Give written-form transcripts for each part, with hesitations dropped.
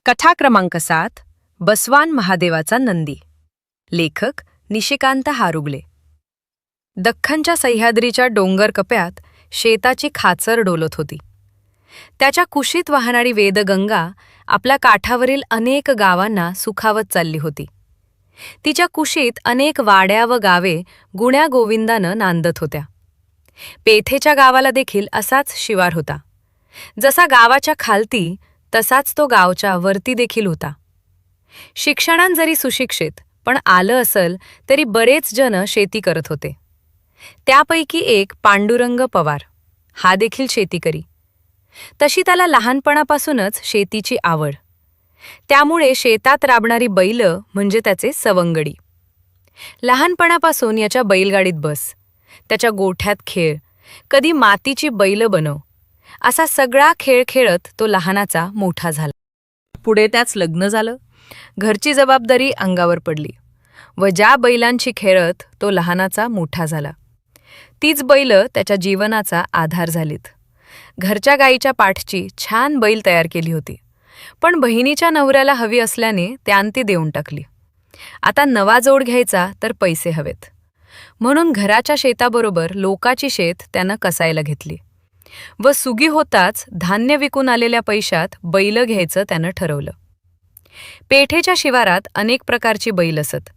कथा क्रमांक 7. बसवान महादेवाचा नंदी. लेखक निशिकांत हारुगले. दख्खनच्या सह्याद्रीच्या डोंगर कप्यात शेताची खाचर डोलत होती. त्याच्या कुशीत वाहणारी वेदगंगा आपल्या काठावरील अनेक गावांना सुखावत चालली होती. तिच्या कुशीत अनेक वाड्या व गावे गुण्यागोविंदानं नांदत होत्या. पेथेच्या गावाला देखील असाच शिवार होता. जसा गावाच्या खालती तसाच तो गावच्या वरती देखील होता. शिक्षणान जरी सुशिक्षित पण आलं असल तरी बरेच जन शेती करत होते. त्यापैकी एक पांडुरंग पवार हा देखील शेती करी. तशी त्याला लहानपणापासूनच शेतीची आवड. त्यामुळे शेतात राबणारी बैल म्हणजे त्याचे सवंगडी. लहानपणापासून याच्या बैलगाडीत बस, त्याच्या गोठ्यात खेळ, कधी मातीची बैल बनव, असा सगळा खेळ खेळत तो लहानाचा मोठा झाला. पुढे त्याच लग्न झालं. घरची जबाबदारी अंगावर पडली व ज्या बैलांची खेळत तो लहानाचा मोठा झाला तीच बैल त्याच्या जीवनाचा आधार झालीत. घरच्या गाईच्या पाठची छान बैल तयार केली होती, पण बहिणीच्या नवऱ्याला हवी असल्याने त्यांती देऊन टाकली. आता नवा जोड घ्यायचा तर पैसे हवेत, म्हणून घराच्या शेताबरोबर लोकाची शेत त्यानं कसायला घेतली व सुगी होताच धान्य विकून आलेल्या पैशात बैल घ्यायचं त्यानं ठरवलं. पेठेच्या शिवारात अनेक प्रकारची बैल असत,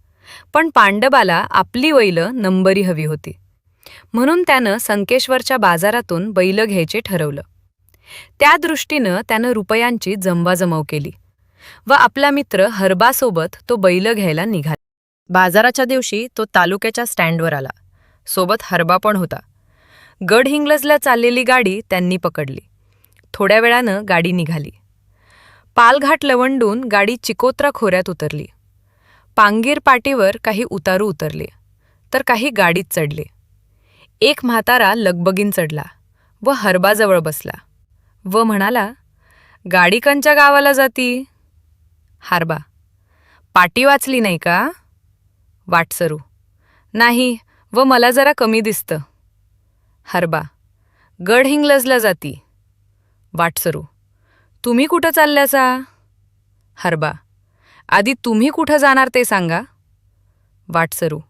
पण पांडबाला आपली बैल नंबरी हवी होती, म्हणून त्यानं संकेश्वरच्या बाजारातून बैल घ्यायचे ठरवलं. त्या दृष्टीनं त्यानं रुपयांची जमवाजमव केली व आपला मित्र हरबासोबत तो बैल घ्यायला निघाला. बाजाराच्या दिवशी तो तालुक्याच्या स्टँडवर आला. सोबत हरबा पण होता. गडहिंग्लजला चाललेली गाडी त्यांनी पकडली. थोड्या वेळानं गाडी निघाली. पालघाट लवंडून गाडी चिकोत्रा खोऱ्यात उतरली. पांगीर पाटीवर काही उतारू उतरले तर काही गाडीत चढले. एक म्हातारा लगबगीन चढला व हरबाजवळ बसला व म्हणाला, गाडी कंच्या गावाला जाती? हरबा, पाटी वाचली नाही का? वाटसरू, नाही व मला जरा कमी दिसतं. हरबा, गडहिंग्लजला जाती. वाटसरू, तुम्ही कुठं चालल्याचा? हरबा, आधी तुम्ही कुठं जाणार ते सांगा. वाटसरू,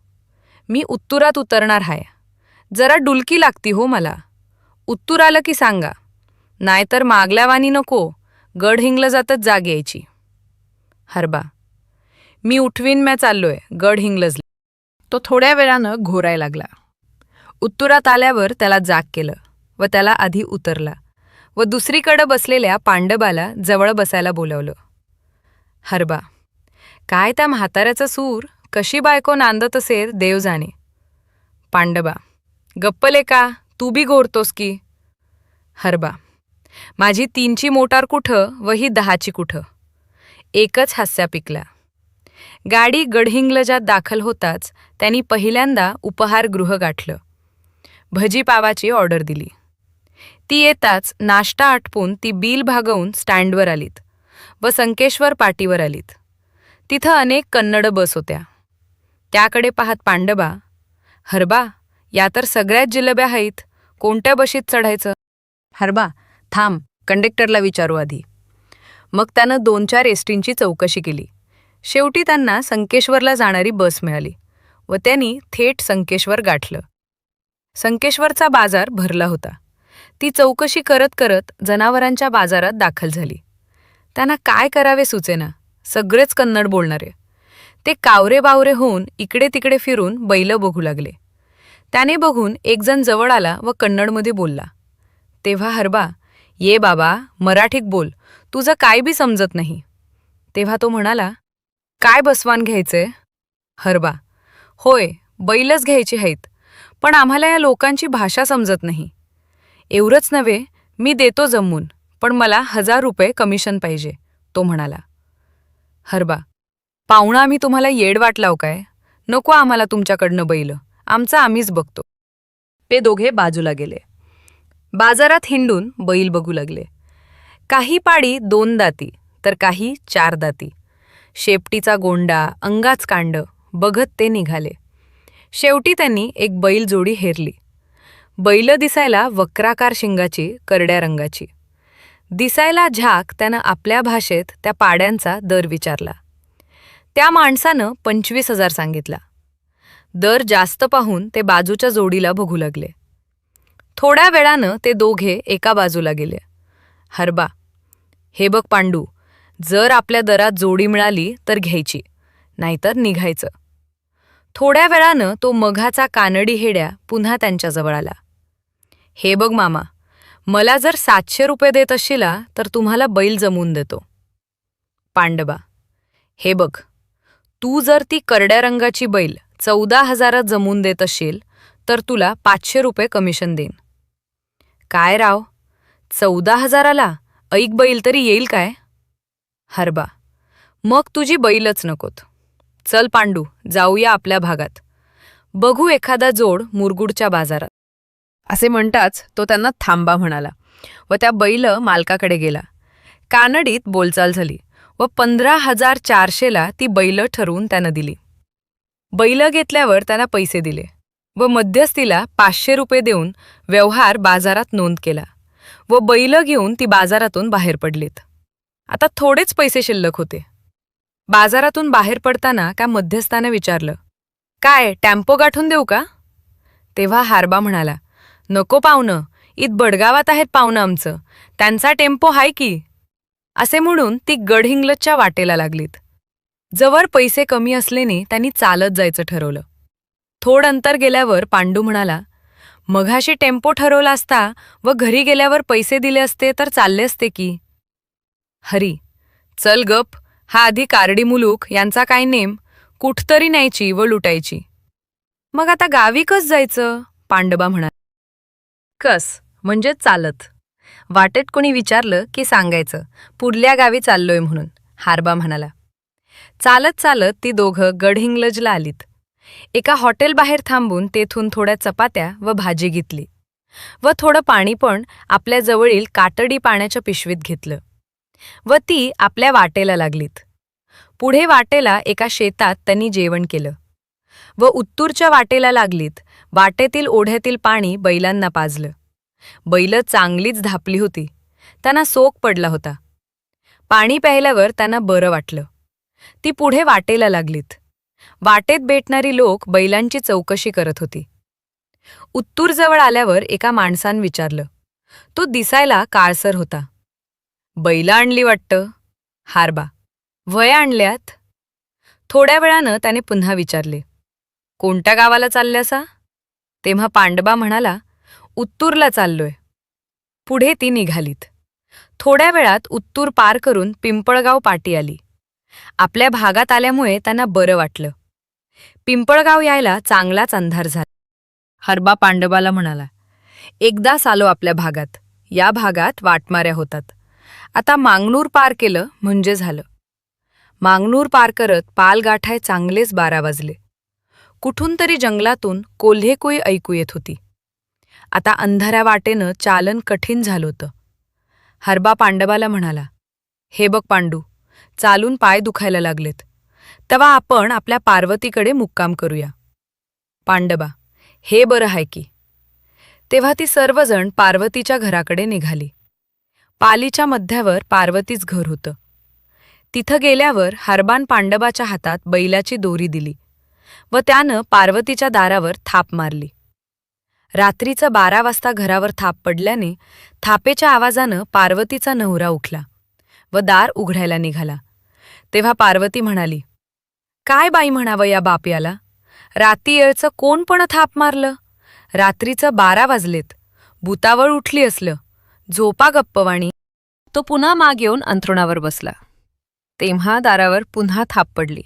मी उत्तुरात उतरणार हाय. जरा डुलकी लागती हो मला. उत्तूर आलं की सांगा, नाहीतर मागल्यावानी नको, गडहिंग्लजातच जाग यायची. हरबा, मी उठवीन, म्या चाललोय गडहिंग्लजला. तो थोड्या वेळानं घोराय लागला. उत्तुरात आल्यावर त्याला जाग केलं व त्याला आधी उतरला व दुसरीकडं बसलेल्या पांडबाला जवळ बसायला बोलावलं. हरबा, काय त्या म्हाताऱ्याचा सूर, कशी बायको नांदत असेल देव जाणे. पांडबा, गप्पले का, तू बी घोरतोस की. हरबा, माझी 3ची मोटार कुठं व ही 10ची कुठं. एकच हास्या पिकला. गाडी गडहिंग्लजात दाखल होताच त्यांनी पहिल्यांदा उपहारगृह गाठलं. भजी पावाची ऑर्डर दिली. ती येताच नाश्ता आटपून ती बिल भागवून स्टँडवर आलीत व संकेश्वर पाटीवर आलीत. तिथं अनेक कन्नड बस होत्या. त्याकडे पाहत पांडबा, हरबा, या तर सगळ्याच जिलब्या आहेत, कोणत्या बशीत चढायचं? हरबा, थांब, कंडक्टरला विचारू आधी. मग त्यानं 2-4 एसटींची चौकशी केली. शेवटी त्यांना संकेश्वरला जाणारी बस मिळाली व त्यांनी थेट संकेश्वर गाठलं. संकेश्वरचा बाजार भरला होता. ती चौकशी करत करत जनावरांच्या बाजारात दाखल झाली. त्यांना काय करावे सुचेना, सगळेच कन्नड बोलणारे. ते कावरे बावरे होऊन इकडे तिकडे फिरून बैल बघू लागले. त्याने बघून एक जण जवळ आला व कन्नडमध्ये बोलला. तेव्हा हरबा, ये बाबा, मराठीत बोल, तुझं काय बी समजत नाही. तेव्हा तो म्हणाला, काय बसवान घ्यायचंय? हरबा, होय, बैलच घ्यायची आहेत, पण आम्हाला या लोकांची भाषा समजत नाही. एवढंच नव्हे, मी देतो जमवून, पण मला 1000 रुपये कमिशन पाहिजे, तो म्हणाला. हरबा, पाहुणा आम्ही तुम्हाला येड वाट लाव काय? नको आम्हाला तुमच्याकडनं बैल, आमचा आम्हीच बघतो. ते दोघे बाजूला गेले. बाजारात हिंडून बैल बघू लागले. काही पाडी 2 दाती तर काही 4 दाती. शेपटीचा गोंडा, अंगाच कांड बघत ते निघाले. शेवटी त्यांनी एक बैल जोडी हेरली. बैल दिसायला वक्राकार शिंगाची, करड्या रंगाची. दिसायला झाक त्यानं आपल्या भाषेत त्या पाड्यांचा दर विचारला. त्या माणसानं 25,000 सांगितला. दर जास्त पाहून ते बाजूच्या जोडीला बघू लागले. थोड्या वेळानं ते दोघे एका बाजूला गेले. हरबा, हे बघ पांडू, जर आपल्या दरात जोडी मिळाली तर घ्यायची, नाहीतर निघायचं. थोड्या वेळानं तो मघाचा कानडी हेड्या पुन्हा त्यांच्याजवळ आला. हे बघ मामा, मला जर 700 रुपये देत असशीला तर तुम्हाला बैल जमवून देतो. पांडबा, हे बघ, तू जर ती करड्या रंगाची बैल 14,000 जमवून देत असशील तर तुला 500 रुपये कमिशन देईन. काय राव, 14,000ला ऐक बैल तरी येईल काय? हरबा, मग तुझी बैलच नकोत. चल पांडू, जाऊया आपल्या भागात. बघू एखादा जोड मुरगुडच्या बाजारात. असे म्हणताच तो त्यांना थांबा म्हणाला व त्या बैल मालकाकडे गेला. कानडीत बोलचाल झाली व 15,400ला ती बैल ठरवून त्यानं दिली. बैल घेतल्यावर त्यानं पैसे दिले व मध्यस्थीला 500 रुपये देऊन व्यवहार बाजारात नोंद केला व बैल घेऊन ती बाजारातून बाहेर पडलीत. आता थोडेच पैसे शिल्लक होते. बाजारातून बाहेर पडताना त्या मध्यस्थाने विचारलं, काय टेम्पो गाठून देऊ का? तेव्हा हारबा म्हणाला, नको पाहुणं, इत बडगावात आहेत पाहुणं आमचं, त्यांचा टेम्पो हाय की. असे म्हणून ती गडहिंग्लजच्या वाटेला लागलीत. जवळ पैसे कमी असल्याने त्यांनी चालत जायचं ठरवलं. थोड अंतर गेल्यावर पांडू म्हणाला, मघाशी टेम्पो ठरवला असता व घरी गेल्यावर पैसे दिले असते तर चालले असते की. हरी, चल गप, हा आधी कारडी मुलूक यांचा काय नेम, कुठतरी न्यायची व लुटायची. मग आता गावी कस जायचं? पांडबा म्हणाला. कस म्हणजे चालत. वाटेत कोणी विचारलं की सांगायचं, पुढल्या गावी चाललोय म्हणून. हारबा म्हणाला. चालत चालत ती दोघं गडहिंग्लजला आलीत. एका हॉटेलबाहेर थांबून तेथून थोड्या चपात्या व भाजी घेतली व थोडं पाणी पण आपल्या जवळील कातडी पाण्याच्या पिशवीत घेतलं व ती आपल्या वाटेला लागलीत. पुढे वाटेला एका शेतात त्यांनी जेवण केलं व उत्तूरच्या वाटेला लागलीत. वाटेतील ओढ्यातील पाणी बैलांना पाजलं. बैल चांगलीच धापली होती. त्यांना सोक पडला होता. पाणी प्यायल्यावर त्यांना बरं वाटलं. ती पुढे वाटेला लागलीत. वाटेत भेटणारी लोक बैलांची चौकशी करत होती. उत्तूरजवळ आल्यावर एका माणसानं विचारलं. तो दिसायला काळसर होता. बैला आणली वाटतं. हारबा, वय आणल्यात. थोड्या वेळानं त्याने पुन्हा विचारले, कोणत्या गावाला चालल्यासा? तेव्हा पांडबा म्हणाला, उत्तूरला चाललोय. पुढे ती निघालीत. थोड्या वेळात उत्तूर पार करून पिंपळगाव पाटी आली. आपल्या भागात आल्यामुळे त्यांना बरं वाटलं. पिंपळगाव यायला चांगलाच अंधार झाला. हरबा पांडबाला म्हणाला, एकदाच आलो आपल्या भागात. या भागात वाटमाऱ्या होतात. आता मांगनूर पार केलं म्हणजे झालं. मांगनूर पार करत पाल गाठाय चांगलेच 12 वाजले. कुठून तरी जंगलातून कोल्हेकुई ऐकू येत होती. आता अंधाऱ्या वाटेनं चालन कठीण झालं होतं. हरबा पांडबाला म्हणाला, हे बघ पांडू, चालून पाय दुखायला लागलेत. तेव्हा आपण आपल्या पार्वतीकडे मुक्काम करूया. पांडबा, हे बरं आहे की. तेव्हा ती सर्वजण पार्वतीच्या घराकडे निघाली. पालीच्या मध्यावर पार्वतीच घर होतं. तिथं गेल्यावर हरबान पांडबाच्या हातात बैलाची दोरी दिली व त्यानं पार्वतीच्या दारावर थाप मारली. रात्रीचं 12 वाजता घरावर थाप पडल्याने थापेच्या आवाजानं पार्वतीचा नवरा उठला व दार उघडायला निघाला. तेव्हा पार्वती म्हणाली, काय बाई म्हणावं या बापयाला, राती येळचं कोण पण थाप मारलं? रात्रीचं 12 वाजलेत, भूतावळ उठली असलं, झोपा गप्पवाणी. तो पुन्हा माग येऊन अंथरुणावर बसला. तेव्हा दारावर पुन्हा थाप पडली.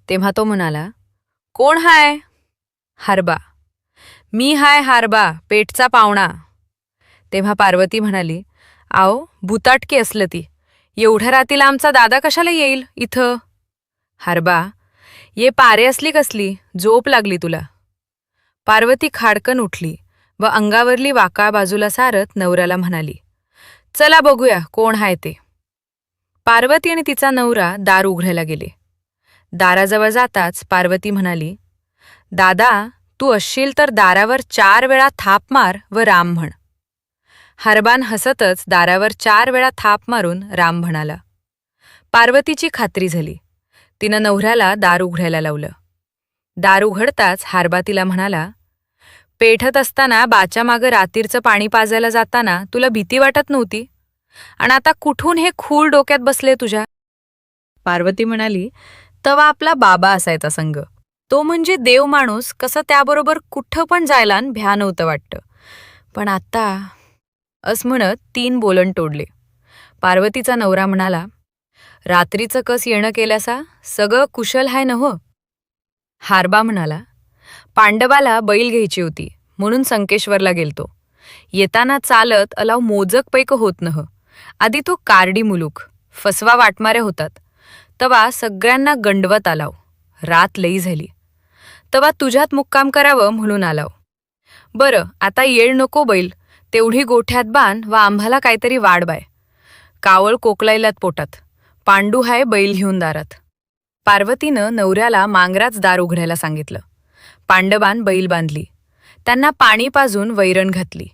तेव्हा तो म्हणाला, कोण हाय? हारबा, मी हाय हारबा, पेटचा पावणा. तेव्हा पार्वती म्हणाली, आओ भूताटकी असलं ती, एवढ्या रातीला आमचा दादा कशाला येईल इथं? हारबा, ये पारे असली कसली, झोप लागली तुला. पार्वती खाडकन उठली व अंगावरली वाकाळ बाजूला सारत नवऱ्याला म्हणाली, चला बघूया कोण हाय ते. पार्वती आणि तिचा नवरा दार उघडायला गेले. दाराजवळ जाताच पार्वती म्हणाली, दादा, तू असशील तर दारावर 4 वेळा थाप मार व राम म्हण. हरबान हसतच दारावर 4 वेळा थाप मारून राम म्हणाला. पार्वतीची खात्री झाली. तिनं नवऱ्याला दार उघडायला लावलं. दार उघडताच हारबा तिला म्हणाला, पेठत असताना बाच्या मागं रात्रीचं पाणी पाजायला जाताना तुला भीती वाटत नव्हती, आणि आता कुठून हे खूळ डोक्यात बसले तुझ्या? पार्वती म्हणाली, तवा आपला बाबा असायचा संग. तो म्हणजे देव माणूस, कसं त्याबरोबर कुठं पण जायला भ्या नव्हतं वाटतं. पण आता असं म्हणत 3 बोलन तोडले. पार्वतीचा नवरा म्हणाला, रात्रीचं कस येणं केल्यासा, सगळं कुशल हाय न हो? हारबा म्हणाला, पांडवाला बैल घ्यायची होती म्हणून संकेश्वरला गेलतो. येताना चालत अलाव मोजक पैक होत नह. आधी तो कार्डी मुलूक फसवा वाटमाऱ्या होतात. तवा सगळ्यांना गंडवत आलाव. रात लई झाली. तवा तुझ्यात मुक्काम करावं म्हणून आलाव. बरं, आता येळ नको बैल, तेवढी गोठ्यात बांध वा आम्हाला काहीतरी वाढ बाय. कावळ कोकलायलात पोटात. पांडू हाय बैल घेऊन दारात. पार्वतीनं नवऱ्याला मांगराच दार उघडायला सांगितलं. पांडवान बैल बांधली. त्यांना पाणी पाजून वैरण घातली.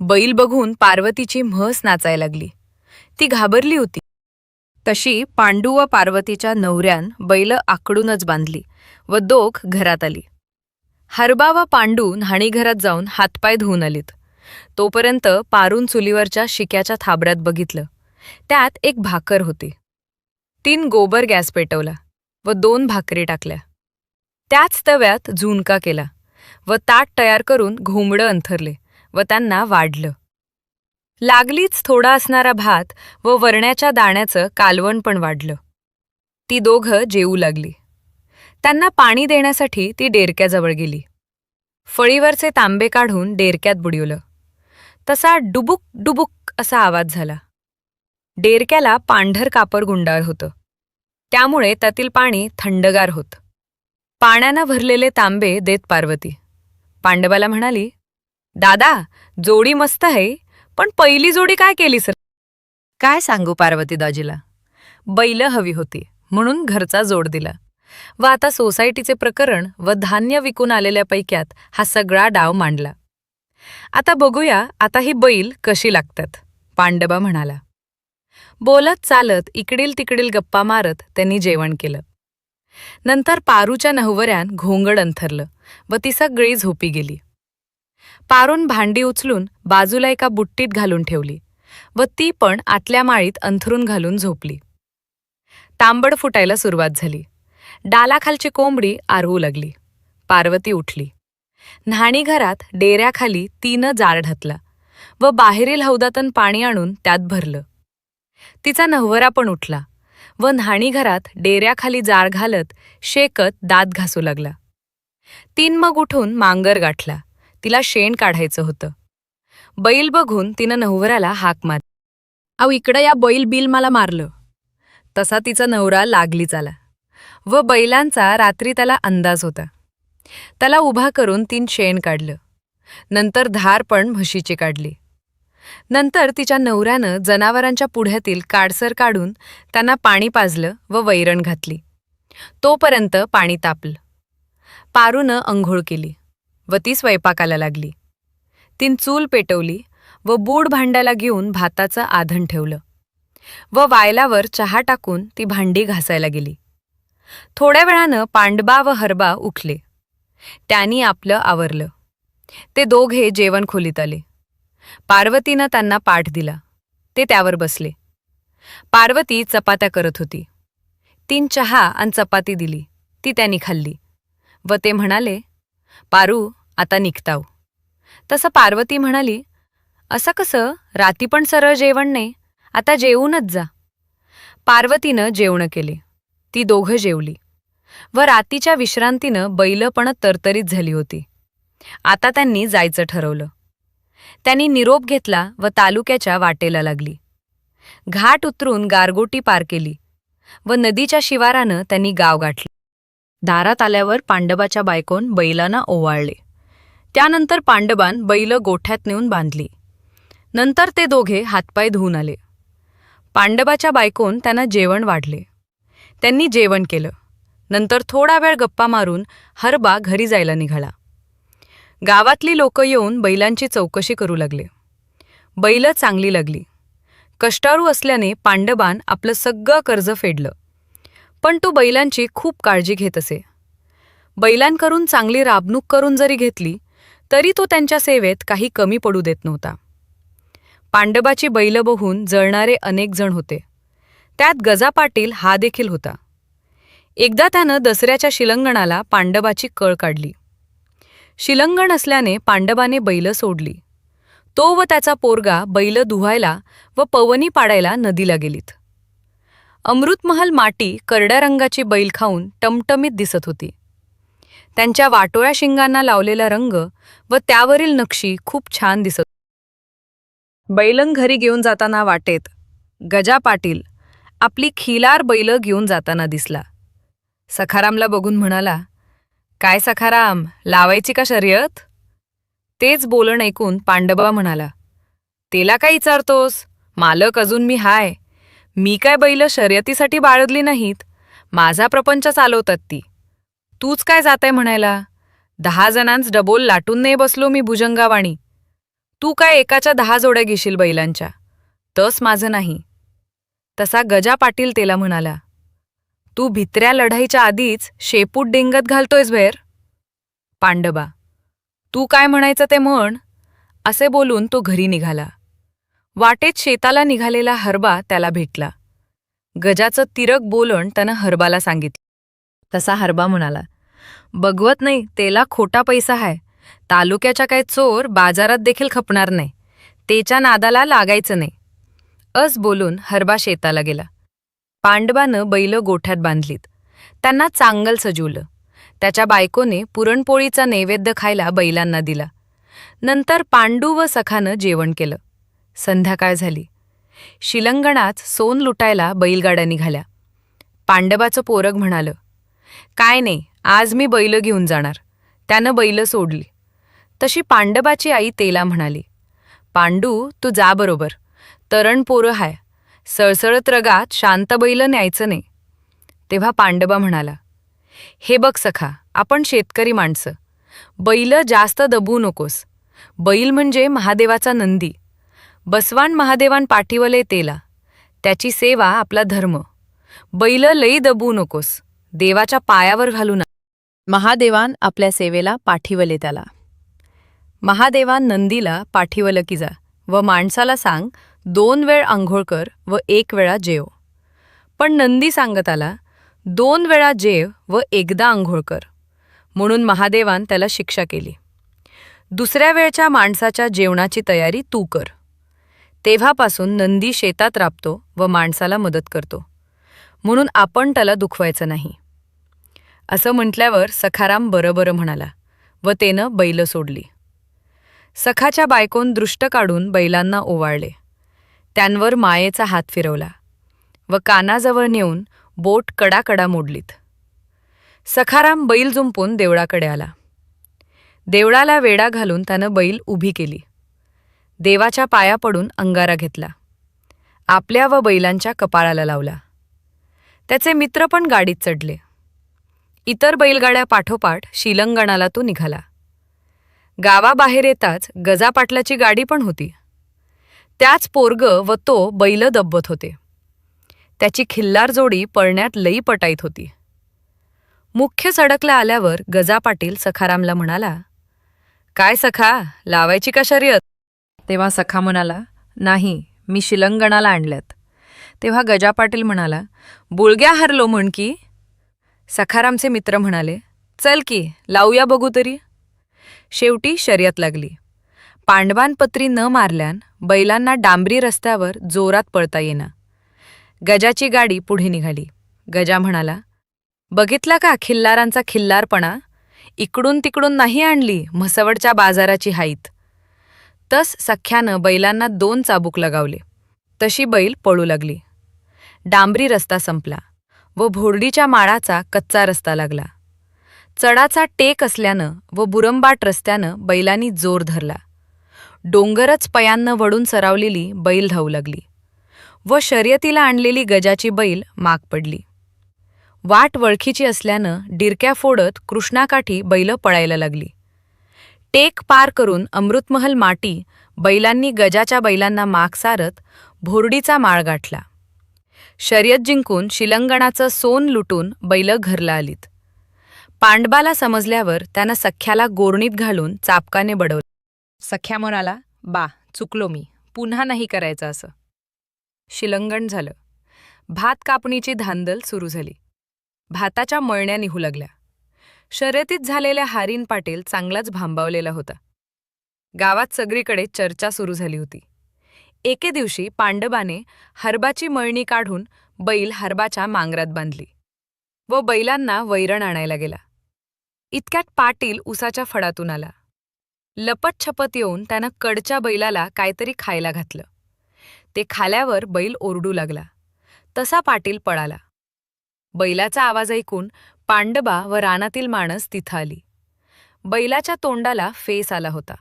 बैल बघून पार्वतीची म्हस नाचायला लागली. ती घाबरली होती. तशी पांडू व पार्वतीच्या नवऱ्यान बैल आकडूनच बांधली व दोघ घरात आली. हरबा व पांडू न्हाणीघरात जाऊन हातपाय धुवून आलीत. तोपर्यंत पारून चुलीवरच्या शिक्याच्या थाबड्यात बघितलं. त्यात एक भाकर होती. 3 गोबर गॅस पेटवला व 2 भाकरी टाकल्या. त्याच तव्यात झुणका केला व ताट तयार करून घोंबडं अंथरले व त्यांना वाढलं. लागलीच थोडा असणारा भात व वरण्याच्या दाण्याचं कालवण पण वाढलं. ती दोघं जेवू लागली. त्यांना पाणी देण्यासाठी ती डेरक्याजवळ गेली. फळीवरचे तांबे काढून डेरक्यात बुडवलं. तसा डुबुक डुबुक असा आवाज झाला. डेरक्याला पांढर कापड गुंडाळ होतं, त्यामुळे त्यातील पाणी थंडगार होत. पाण्यानं भरलेले तांबे देत पार्वती पांडवाला म्हणाली, दादा, जोडी मस्त आहे, पण पहिली जोडी काय केली सर? काय सांगू पार्वती दाजीला, बैल हवी होती म्हणून घरचा जोड दिला व आता सोसायटीचे प्रकरण व धान्य विकून आलेल्या पैक्यात हा सगळा डाव मांडला. आता बघूया आता ही बैल कशी लागतात, पांडवा म्हणाला. बोलत चालत इकडील तिकडील गप्पा मारत त्यांनी जेवण केलं. नंतर पारूच्या नहवऱ्यान घोंगड अंथरलं व ती सगळी झोपी गेली. पारून भांडी उचलून बाजूला एका बुट्टीत घालून ठेवली व ती पण आतल्या माळीत अंथरून घालून झोपली. तांबड फुटायला सुरुवात झाली. डालाखालची कोंबडी आरवू लागली. पार्वती उठली. न्हाणीघरात डेऱ्याखाली तिनं जार ढातला व बाहेरील हौदातून पाणी आणून त्यात भरलं. तिचा नवरा पण उठला व न्हाणीघरात डेऱ्याखाली जार घालत शेकत दात घासू लागला. 3 मग उठून मांगर गाठला. तिला शेण काढायचं होतं. बैल बघून तिनं नवऱ्याला हाक मारली. अहो, इकडं या, बैल बिल मला मारलं. तसा तिचा नवरा लागलीच आला व बैलांचा रात्री त्याला अंदाज होता. त्याला उभा करून 3 शेण काढलं. नंतर धार पण म्हशीची काढली. नंतर तिच्या नवऱ्यानं जनावरांच्या पुढ्यातील काडसर काढून त्यांना पाणी पाजलं व वैरण घातली. तोपर्यंत पाणी तापलं. पारूनं अंघोळ केली व ती स्वयंपाकाला लागली. तीन चूल पेटवली व बूड भांड्याला घेऊन भाताचं आधण ठेवलं व वायलावर चहा टाकून ती भांडी घासायला गेली. थोड्या वेळानं पांडबा व हरबा उठले. त्यांनी आपलं आवरलं. ते दोघे जेवण खोलीत आले. पार्वतीनं त्यांना पाठ दिला. ते त्यावर बसले. पार्वती चपात्या करत होती. 3 चहा आणि चपाती दिली. ती त्यांनी खाल्ली व ते म्हणाले, पारू, आता निघताव. तसं पार्वती म्हणाली, असं कसं, राती पण सरळ जेवण नाही, आता जेवूनच जा. पार्वतीनं जेवणं केले. ती दोघं जेवली व रातीच्या विश्रांतीनं बैल पण तरतरीत झाली होती. आता त्यांनी जायचं ठरवलं. त्यांनी निरोप घेतला व तालुक्याच्या वाटेला लागली. घाट उतरून गारगोटी पार केली व नदीच्या शिवारानं त्यांनी गाव गाठले. दारात आल्यावर पांडवाच्या बायकोन बैलांना ओवाळले. त्यानंतर पांडवान बैल गोठ्यात नेऊन बांधली. नंतर ते दोघे हातपाय धुवून आले. पांडवाच्या बायकोन त्यांना जेवण वाढले. त्यांनी जेवण केलं. नंतर थोडा वेळ गप्पा मारून हरबा घरी जायला निघाला. गावातली लोक येऊन बैलांची चौकशी करू लागले. बैलं चांगली लागली. कष्टाळू असल्याने पांडवान आपलं सगळं कर्ज फेडलं. पण तो बैलांची खूप काळजी घेत असे. बैलांकरून चांगली राबणूक करून जरी घेतली तरी तो त्यांच्या सेवेत काही कमी पडू देत नव्हता. पांडवाची बैल बघून जळणारे अनेक जण होते. त्यात गजा पाटील हा देखील होता. एकदा त्यानं दसऱ्याच्या शिलंगणाला पांडवाची कळ काढली. शिलंगण असल्याने पांडवाने बैल सोडली. तो व त्याचा पोरगा बैल धुवायला व पवनी पाडायला नदीला गेलीत. अमृतमहल माटी करड्या रंगाची बैल खाऊन टमटमीत दिसत होती. त्यांच्या वाटोळ्या शिंगांना लावलेला रंग व त्यावरील नक्षी खूप छान दिसत. बैलं घरी घेऊन जाताना वाटेत गजा पाटील आपली खिलार बैल घेऊन जाताना दिसला. सखारामला बघून म्हणाला, "काय सखाराम, लावायची का शर्यत?" तेच बोलण ऐकून पांडवा म्हणाला, "तेला काय विचारतोस? मालक अजून मी हाय. मी काय बैल शर्यतीसाठी बाळगली नाहीत. माझा प्रपंच चालवतात ती. तूच काय जाताय म्हणायला? 10 जणांच डबोल लाटून नाही बसलो मी भुजंगावाणी. तू काय एकाच्या 10 जोड्या घेशील बैलांच्या. तस माझं नाही." तसा गजा पाटील तेला म्हणाला, "तू भित्र्या लढाईच्या आधीच शेपूट डेंगत घालतोयस बाहेर." पांडवा, "तू काय म्हणायचं ते म्हण." असे बोलून तो घरी निघाला. वाटेत शेताला निघालेला हरबा त्याला भेटला. गजाचं तिरक बोलण त्यानं हरबाला सांगितलं. तसा हरबा म्हणाला, "बघवत नाही तेला खोटा पैसा आहे. तालुक्याच्या काय चोर बाजारात देखील खपणार नाही. तेच्या नादाला लागायचं नाही." अस बोलून हरबा शेताला गेला. पांडवानं बैल गोठ्यात बांधलीत. त्यांना चांगल सजवलं. त्याच्या बायकोने पुरणपोळीचा नैवेद्य खायला बैलांना दिला. नंतर पांडू व सखानं जेवण केलं. संध्याकाळ झाली. शिलंगणात सोन लुटायला बैलगाड्या निघाल्या. पांडवाचं पोरग म्हणालं, "काय नाही, आज मी बैल घेऊन जाणार." त्यानं बैल सोडली. तशी पांडवाची आई तेला म्हणाली, "पांडू, तू जा बरोबर. तरण पोरं हाय. सळसळत रगात शांत बैल न्यायचं नाही." तेव्हा पांडवा म्हणाला, "हे बघ सखा, आपण शेतकरी माणसं. बैल जास्त दबू नकोस. बैल म्हणजे महादेवाचा नंदी. बसवान महादेवान पाठीवले तेला. त्याची सेवा आपला धर्म. बैल लई दबू नकोस. देवाच्या पायावर घालू ना." महादेवान आपल्या सेवेला पाठीवले त्याला. महादेवान नंदीला पाठीवलं की जा व माणसाला सांग 2 वेळ आंघोळ कर व 1 वेळा जेव. पण नंदी सांगत आला 2 वेळा जेव व एकदा आंघोळ कर. म्हणून महादेवान त्याला शिक्षा केली. दुसऱ्या वेळच्या माणसाच्या जेवणाची तयारी तू कर. तेव्हापासून नंदी शेतात राबतो व माणसाला मदत करतो. म्हणून आपण त्याला दुखवायचं नाही. असं म्हटल्यावर सखाराम बरं म्हणाला व तेनं बैल सोडली. सखाच्या बायकोन दृष्ट काढून बैलांना ओवाळले. त्यांवर मायेचा हात फिरवला व कानाजवळ नेऊन बोट कडाकडा मोडलीत. सखाराम बैल जुंपून देवळाकडे आला. देवळाला वेढा घालून त्यानं बैल उभी केली. देवाच्या पाया पडून अंगारा घेतला. आपल्या व बैलांच्या कपाळाला लावला. त्याचे मित्र पण गाडीत चढले. इतर बैलगाड्या पाठोपाठ शिलंगणाला तो निघाला. गावाबाहेर येताच गजा पाटलाची गाडी पण होती. त्याच पोरग व तो बैल दब्बत होते. त्याची खिल्लार जोडी पळण्यात लई पटाईत होती. मुख्य सडकला आल्यावर गजा पाटील सखारामला म्हणाला, "काय सखा, लावायची का शर्यत?" तेव्हा सखा म्हणाला, "नाही, मी शिलंगणाला आणल्यात." तेव्हा गजा पाटील म्हणाला, "बुळग्या हरलो म्हण की." सखारामचे मित्र म्हणाले, "चल की, लावूया बघू तरी." शेवटी शर्यत लागली. पांडवांपत्री न मारल्यान बैलांना डांबरी रस्त्यावर जोरात पळता येईना. गजाची गाडी पुढे निघाली. गजा म्हणाला, "बघितला का खिल्लारांचा खिल्लारपणा? इकडून तिकडून नाही आणली म्हसवडच्या बाजाराची हाईत." तस सख्यानं बैलांना 2 चाबूक लगावले. तशी बैल पळू लागली. डांबरी रस्ता संपला व भोरडीच्या माळाचा कच्चा रस्ता लागला. चढाचा टेक असल्यानं व बुरंबाट रस्त्यानं बैलांनी जोर धरला. डोंगरच पयांनं वडून सरावलेली बैल धावू लागली व शर्यतीला आणलेली गजाची बैल माग पडली. वाट वळखीची असल्यानं डिरक्या फोडत कृष्णाकाठी बैल पळायला लागली. टेक पार करून अमृतमहल माटी बैलांनी गजाच्या बैलांना माग सारत भोरडीचा माळ गाठला. शर्यत जिंकून शिलंगणाचं सोन लुटून बैलं घरला आलीत. पांडबाला समजल्यावर त्यानं सख्याला गोरणीत घालून चापकाने बडवलं. सख्या म्हणाला, बा चुकलो मी, पुन्हा नाही करायचं असं. शिलंगण झालं. भात कापणीची धांदल सुरू झाली. भाताच्या मळण्या निघू लागल्या. शर्यतीत झालेल्या हारीन पाटील चांगलाच भांबावलेला होता. गावात सगळीकडे चर्चा सुरू झाली होती. एके दिवशी पांडबाने हरबाची मळणी काढून बैल हरबाच्या मांगरात बांधली व बैलांना वैरण आणायला गेला. इतक्यात पाटील उसाच्या फडातून आला. लपतछपत येऊन त्यानं कडच्या बैलाला काहीतरी खायला घातलं. ते खाल्यावर बैल ओरडू लागला. तसा पाटील पळाला. बैलाचा आवाज ऐकून पांडबा व रानातील माणस तिथं आली. बैलाच्या तोंडाला फेस आला होता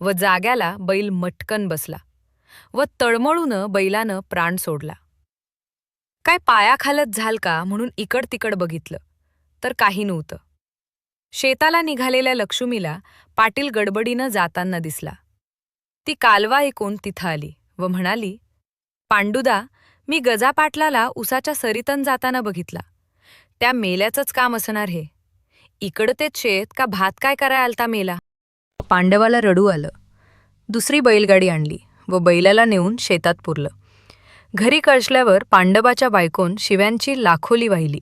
व जाग्याला बैल मटकन बसला व तळमळूनं बैलानं प्राण सोडला. काय पायाखालत झाल का म्हणून इकड तिकड बघितलं तर काही नव्हतं. शेताला निघालेल्या लक्ष्मीला पाटील गडबडीनं जाताना दिसला. ती कालवा ऐकून तिथं आली व म्हणाली, पांडुदा, मी गजा पाटलाला उसाच्या सरीतन जाताना बघितला. त्या मेल्याचंच काम असणार हे. इकडं तेच शेत का भात काय कराय आलता मेला. पांडवाला रडू आलं. दुसरी बैलगाडी आणली व बैलाला नेऊन शेतात पुरलं. घरी कळसल्यावर पांडवाच्या बायकोन शिव्यांची लाखोली वाहिली.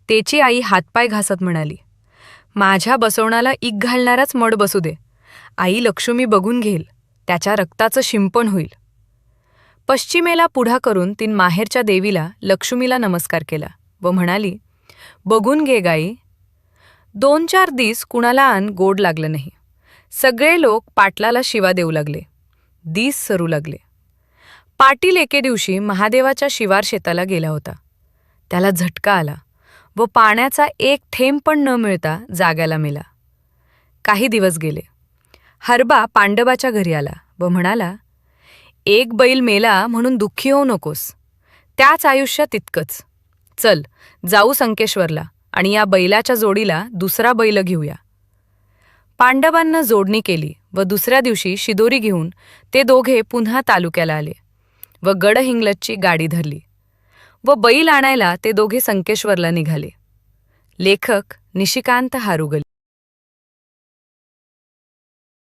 तेची आई हातपाय घासत म्हणाली, माझ्या बसवणाला इक घालणाराच मड बसू दे. आई लक्ष्मी बघून घेईल, त्याच्या रक्ताचं शिंपण होईल. पश्चिमेला पुढा करून तीन माहेरच्या देवीला लक्ष्मीला नमस्कार केला व म्हणाली, बघून घे गाई. 2-4 दिस कुणाला आण गोड लागलं नाही. सगळे लोक पाटलाला शिवा देऊ लागले. दिस सरू लागले. पाटील एके दिवशी महादेवाच्या शिवार शेताला गेला होता. त्याला झटका आला व पाण्याचा एक थेंब पण न मिळता जाग्याला मेला. काही दिवस गेले. हरबा पांडवाच्या घरी आला व म्हणाला, एक बैल मेला म्हणून दुःखी होऊ नकोस. त्याच आयुष्यात इतकंच. चल जाऊ संकेश्वरला आणि या बैलाच्या जोडीला दुसरा बैल घेऊया. पांडवांना जोडणी केली व दुसऱ्या दिवशी शिदोरी घेऊन ते दोघे पुन्हा तालुक्याला आले व गडहिंग्लजची गाडी धरली व बैल आणायला ते दोघे संकेश्वरला निघाले. लेखक निशिकांत हारुगल.